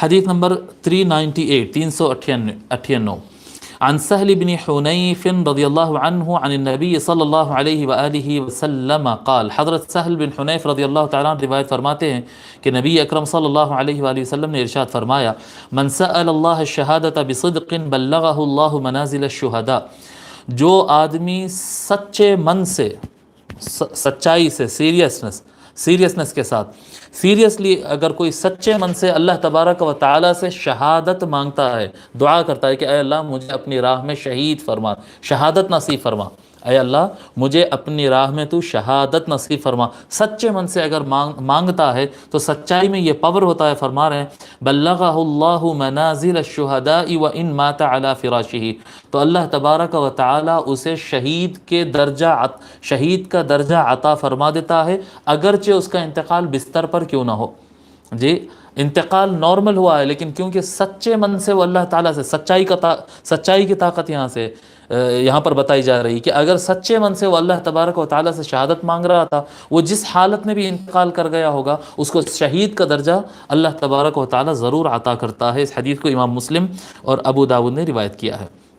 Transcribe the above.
حدیث نمبر 398 398 عن سهل بن حنيف رضی اللہ عنہ عن النبی صلی اللہ علیہ وآلہ وسلم قال، حضرت سہل بن حنیف رضی اللہ تعالیٰ عنہ روایت فرماتے ہیں کہ نبی اکرم صلی اللہ علیہ وآلہ وسلم نے ارشاد فرمایا، من سأل اللہ الشہادۃ بصدق بلغہ اللہ منازل الشہداء، جو آدمی سچے من سے، سچائی سے، سیریسنس کے ساتھ، سیریسلی اگر کوئی سچے من سے اللہ تبارک و تعالیٰ سے شہادت مانگتا ہے، دعا کرتا ہے کہ اے اللہ مجھے اپنی راہ میں شہید فرما، شہادت نصیب فرما، اے اللہ مجھے اپنی راہ میں تو شہادت نصیب فرما، سچے من سے اگر مانگتا ہے تو سچائی میں یہ پاور ہوتا ہے، فرما رہے ہیں بلغہ اللہ منازل الشہداء وان مات علی فراشہ، تو اللہ تبارک و تعالی اسے شہید کا درجہ عطا فرما دیتا ہے، اگرچہ اس کا انتقال بستر پر کیوں نہ ہو۔ جی انتقال نارمل ہوا ہے، لیکن کیونکہ سچے من سے وہ اللہ تعالیٰ سے، سچائی کی طاقت یہاں پر بتائی جا رہی کہ اگر سچے من سے وہ اللہ تبارک و تعالیٰ سے شہادت مانگ رہا تھا، وہ جس حالت میں بھی انتقال کر گیا ہوگا، اس کو شہید کا درجہ اللہ تبارک و تعالیٰ ضرور عطا کرتا ہے۔ اس حدیث کو امام مسلم اور ابو داؤد نے روایت کیا ہے۔